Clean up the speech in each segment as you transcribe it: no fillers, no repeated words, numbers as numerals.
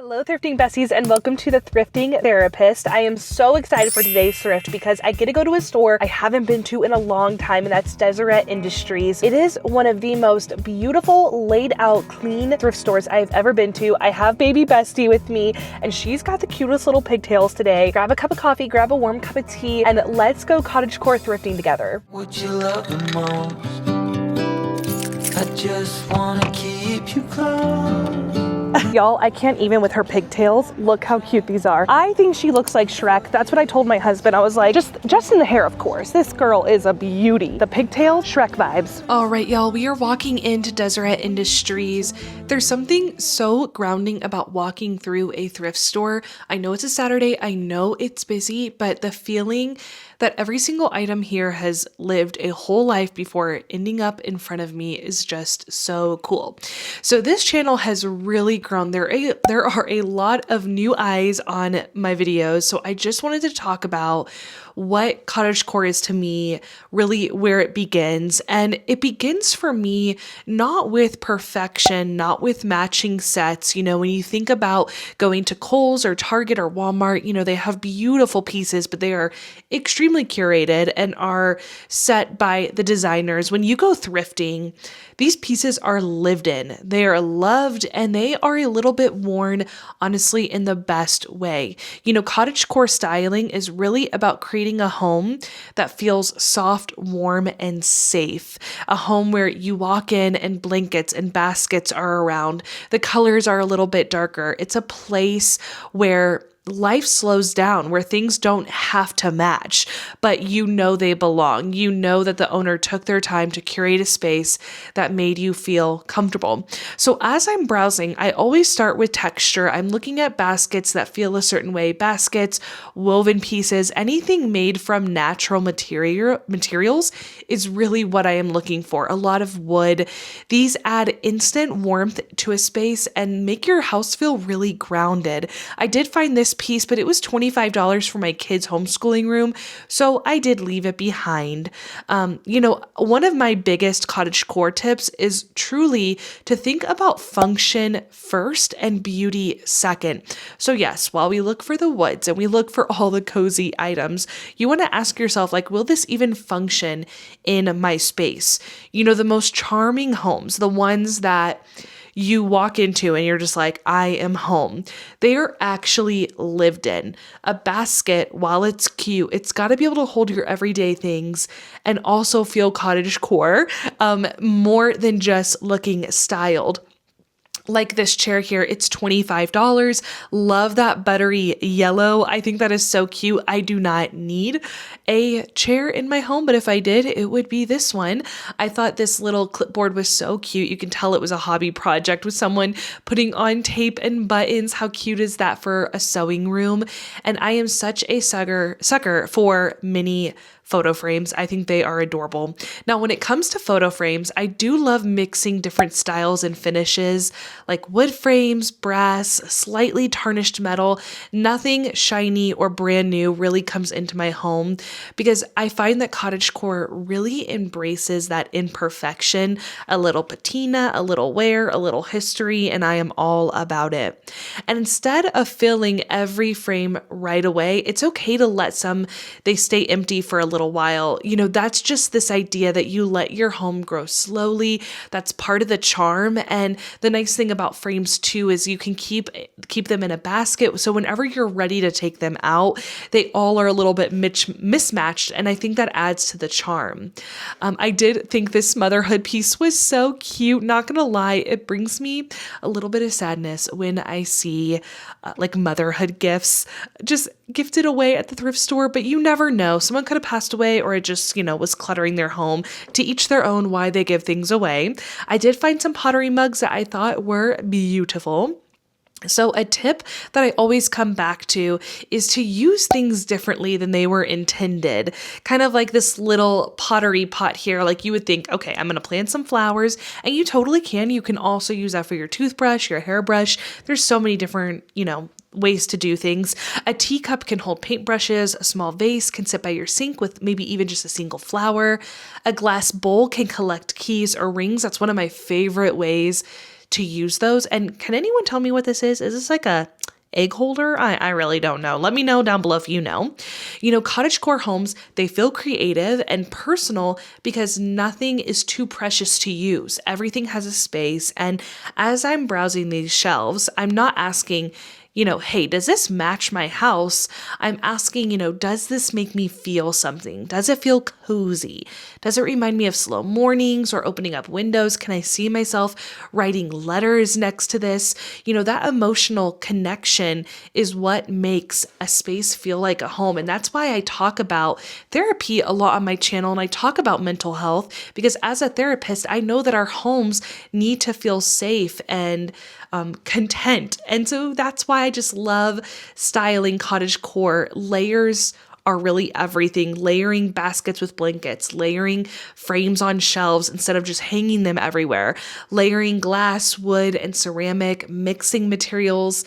Hello thrifting besties and welcome to the Thrifting Therapist. I am so excited for today's thrift because I get to go to a store I haven't been to in a long time, and that's Deseret Industries. It is one of the most beautiful, laid out, clean thrift stores I've ever been to. I have baby Bestie with me and she's got the cutest little pigtails today. Grab a cup of coffee, grab a warm cup of tea, and let's go cottagecore thrifting together. What you love the most, I just wanna keep you close. Y'all, I can't even with her pigtails. Look how cute these are. I think she looks like Shrek. That's what I told my husband. I was like, just in the hair, of course. This girl is a beauty. The pigtails, Shrek vibes. All right, y'all, we are walking into Deseret Industries. There's something so grounding about walking through a thrift store. I know it's a Saturday. I know it's busy, but the feeling that every single item here has lived a whole life before ending up in front of me is just so cool. So this channel has really grown. There are a lot of new eyes on my videos. So I just wanted to talk about what cottagecore is to me, really where it begins. And it begins for me not with perfection, not with matching sets. You know, when you think about going to Kohl's or Target or Walmart, you know, they have beautiful pieces, but they are extremely curated and are set by the designers. When you go thrifting, these pieces are lived in, they are loved, and they are a little bit worn, honestly, in the best way. You know, cottagecore styling is really about creating a home that feels soft, warm, and safe. A home where you walk in and blankets and baskets are around. The colors are a little bit darker. It's a place where life slows down, where things don't have to match, but you know they belong. You know that the owner took their time to curate a space that made you feel comfortable. So as I'm browsing, I always start with texture. I'm looking at baskets that feel a certain way, baskets, woven pieces, anything made from natural materials is really what I am looking for. A lot of wood. These add instant warmth to a space and make your house feel really grounded. I did find this piece, but it was $25 for my kids' homeschooling room, so I did leave it behind. You know, one of my biggest cottagecore tips is truly to think about function first and beauty second. So yes, while we look for the woods and we look for all the cozy items, you want to ask yourself, like, will this even function in my space? You know, the most charming homes, the ones that you walk into and you're just like, I am home. They are actually lived in. A basket, while it's cute, it's got to be able to hold your everyday things and also feel cottagecore, more than just looking styled. Like this chair here, it's $25. Love that buttery yellow. I think that is so cute. I do not need a chair in my home, but if I did, it would be this one. I thought this little clipboard was so cute. You can tell it was a hobby project with someone putting on tape and buttons. How cute is that for a sewing room? And I am such a sucker for mini photo frames. I think they are adorable. Now, when it comes to photo frames, I do love mixing different styles and finishes, like wood frames, brass, slightly tarnished metal. Nothing shiny or brand new really comes into my home because I find that cottagecore really embraces that imperfection, a little patina, a little wear, a little history, and I am all about it. And instead of filling every frame right away, it's okay to let they stay empty for a little while. You know, that's just this idea that you let your home grow slowly. That's part of the charm. And the nice thing about frames too is you can keep them in a basket. So whenever you're ready to take them out, they all are a little bit mismatched. And I think that adds to the charm. I did think this motherhood piece was so cute. Not gonna lie, it brings me a little bit of sadness when I see like motherhood gifts just gifted away at the thrift store, but you never know. Someone could have passed away or it just, you know, was cluttering their home. To each their own why they give things away. I did find some pottery mugs that I thought were beautiful. So a tip that I always come back to is to use things differently than they were intended. Kind of like this little pottery pot here. Like you would think, okay, I'm going to plant some flowers, and you totally can. You can also use that for your toothbrush, your hairbrush. There's so many different, you know, ways to do things. A teacup can hold paintbrushes. A small vase can sit by your sink with maybe even just a single flower. A glass bowl can collect keys or rings. That's one of my favorite ways to use those. And can anyone tell me what this is? Is this like a egg holder? I really don't know. Let me know down below if you know. You know, cottagecore homes, they feel creative and personal because nothing is too precious to use. Everything has a space. And as I'm browsing these shelves, I'm not asking, you know, hey, does this match my house? I'm asking, you know, does this make me feel something? Does it feel cozy? Does it remind me of slow mornings or opening up windows? Can I see myself writing letters next to this? You know, that emotional connection is what makes a space feel like a home. And that's why I talk about therapy a lot on my channel, and I talk about mental health, because as a therapist, I know that our homes need to feel safe and content. And so that's why I just love styling cottagecore. Layers are really everything. Layering baskets with blankets, layering frames on shelves instead of just hanging them everywhere, layering glass, wood, and ceramic, mixing materials.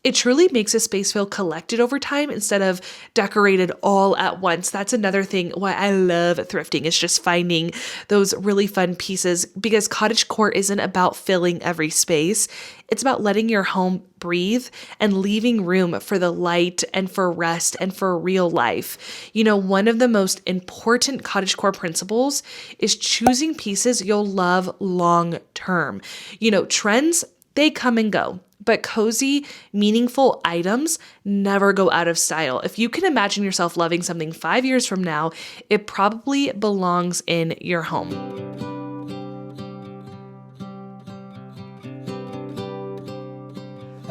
It truly makes a space feel collected over time instead of decorated all at once. That's another thing why I love thrifting, is just finding those really fun pieces, because cottagecore isn't about filling every space. It's about letting your home breathe and leaving room for the light and for rest and for real life. You know, one of the most important cottagecore principles is choosing pieces you'll love long term. You know, trends, they come and go, but cozy, meaningful items never go out of style. If you can imagine yourself loving something 5 years from now, it probably belongs in your home.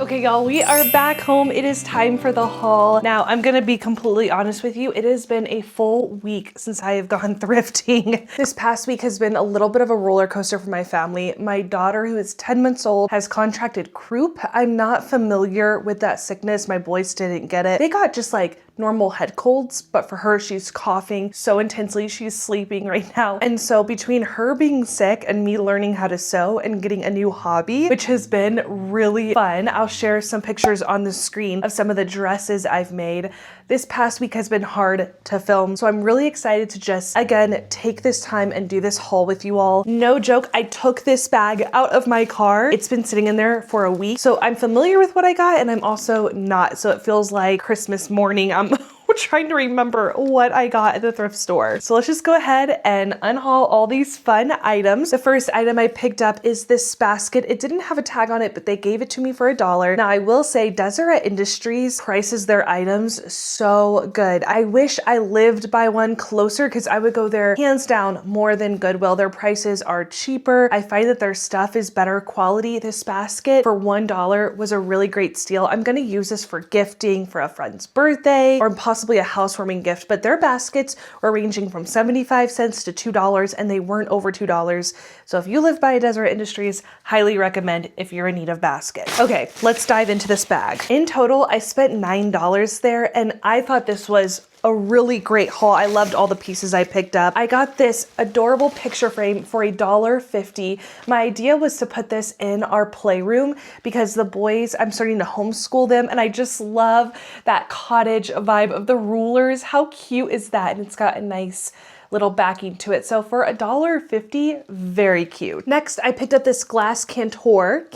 Okay, y'all, we are back home. It is time for the haul. Now, I'm gonna be completely honest with you. It has been a full week since I have gone thrifting. This past week has been a little bit of a roller coaster for my family. My daughter, who is 10 months old, has contracted croup. I'm not familiar with that sickness. My boys didn't get it. They got just like normal head colds, but for her, she's coughing so intensely. She's sleeping right now. And so between her being sick and me learning how to sew and getting a new hobby, which has been really fun, I'll share some pictures on the screen of some of the dresses I've made. This past week has been hard to film, so I'm really excited to just, again, take this time and do this haul with you all. No joke, I took this bag out of my car. It's been sitting in there for a week, so I'm familiar with what I got, and I'm also not, so it feels like Christmas morning. I'm trying to remember what I got at the thrift store. So let's just go ahead and unhaul all these fun items. The first item I picked up is this basket. It didn't have a tag on it, but they gave it to me for $1. Now I will say Deseret Industries prices their items so good. I wish I lived by one closer, because I would go there hands down more than Goodwill. Their prices are cheaper. I find that their stuff is better quality. This basket for $1 was a really great steal. I'm gonna use this for gifting for a friend's birthday or possibly a housewarming gift, but their baskets were ranging from 75 cents to $2, and they weren't over $2. So if you live by a Deseret Industries, highly recommend if you're in need of baskets. Okay, let's dive into this bag. In total, I spent $9 there, and I thought this was a really great haul. I loved all the pieces I picked up. I got this adorable picture frame for $1.50. My idea was to put this in our playroom because the boys, I'm starting to homeschool them, and I just love that cottage vibe of the rulers. How cute is that? And it's got a nice little backing to it. So for $1.50, very cute. Next, I picked up this glass cantor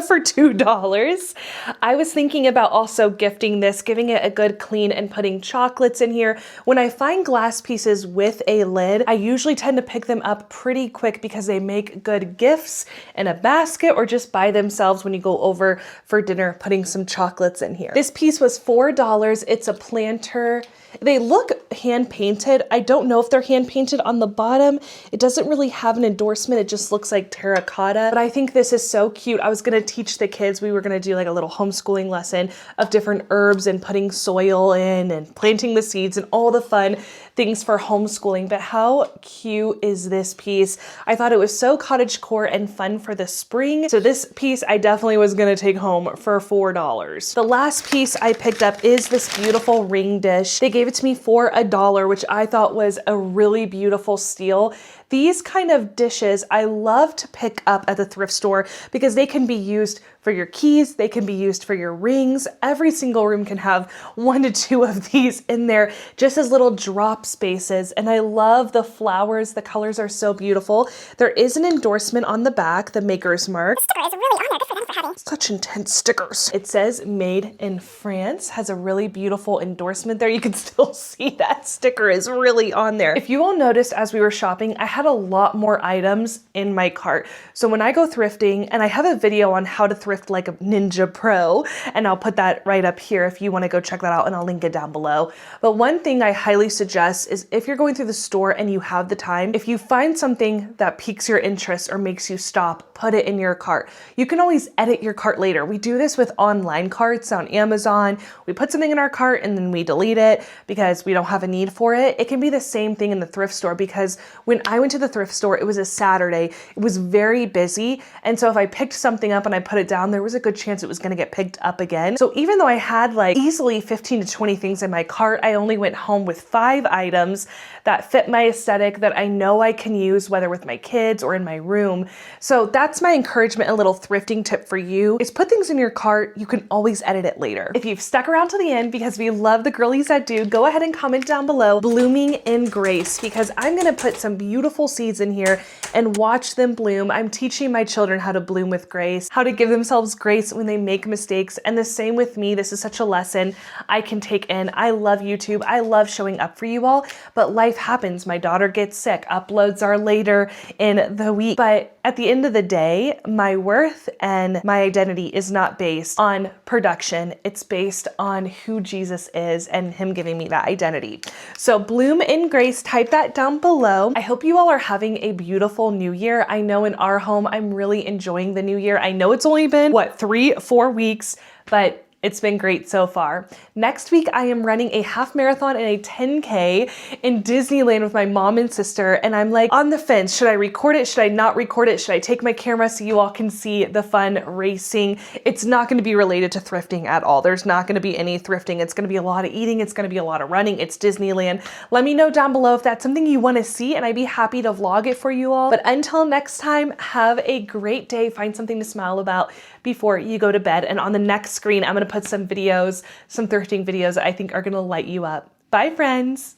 for $2. I was thinking about also gifting this, giving it a good clean and putting chocolates in here. When I find glass pieces with a lid, I usually tend to pick them up pretty quick because they make good gifts in a basket or just by themselves when you go over for dinner, putting some chocolates in here. This piece was $4. It's a planter. They look hand painted. I don't know if they're hand painted on the bottom. It doesn't really have an endorsement. It just looks like terracotta, but I think this is so cute. I was gonna teach the kids, we were gonna do like a little homeschooling lesson of different herbs and putting soil in and planting the seeds and all the fun things for homeschooling, but how cute is this piece? I thought it was so cottagecore and fun for the spring. So this piece I definitely was gonna take home for $4. The last piece I picked up is this beautiful ring dish. They gave it to me for $1, which I thought was a really beautiful steal. These kind of dishes I love to pick up at the thrift store because they can be used for your keys, they can be used for your rings. Every single room can have 1 to 2 of these in there, just as little drop spaces. And I love the flowers. The colors are so beautiful. There is an endorsement on the back, the maker's mark. The sticker is really on there. Good for them for having. Such intense stickers. It says made in France, has a really beautiful endorsement there. You can still see that sticker is really on there. If you all noticed as we were shopping, I had a lot more items in my cart. So when I go thrifting, and I have a video on how to thrift like a Ninja Pro, and I'll put that right up here if you want to go check that out, and I'll link it down below. But one thing I highly suggest is if you're going through the store and you have the time, if you find something that piques your interest or makes you stop, put it in your cart. You can always edit your cart later. We do this with online carts on Amazon. We put something in our cart and then we delete it because we don't have a need for it. It can be the same thing in the thrift store, because when I went to the thrift store, it was a Saturday. It was very busy. And so if I picked something up and I put it down, there was a good chance it was going to get picked up again. So even though I had like easily 15 to 20 things in my cart, I only went home with 5 items that fit my aesthetic that I know I can use, whether with my kids or in my room. So that's my encouragement. A little thrifting tip for you is put things in your cart. You can always edit it later. If you've stuck around to the end because we love the girlies that do, go ahead and comment down below blooming in grace, because I'm going to put some beautiful seeds in here and watch them bloom. I'm teaching my children how to bloom with grace, how to give themselves grace when they make mistakes. And the same with me. This is such a lesson I can take in. I love YouTube. I love showing up for you all, but life happens. My daughter gets sick. Uploads are later in the week. But at the end of the day, my worth and my identity is not based on production. It's based on who Jesus is and him giving me that identity. So bloom in grace, type that down below. I hope you all are having a beautiful new year. I know in our home, I'm really enjoying the new year. I know it's only been, 3-4 weeks, but it's been great so far. Next week, I am running a half marathon and a 10K in Disneyland with my mom and sister. And I'm like on the fence. Should I record it? Should I not record it? Should I take my camera so you all can see the fun racing? It's not going to be related to thrifting at all. There's not going to be any thrifting. It's going to be a lot of eating. It's going to be a lot of running. It's Disneyland. Let me know down below if that's something you want to see, and I'd be happy to vlog it for you all. But until next time, have a great day. Find something to smile about before you go to bed. And on the next screen, I'm going to put some videos, some thrifting videos that I think are going to light you up. Bye, friends.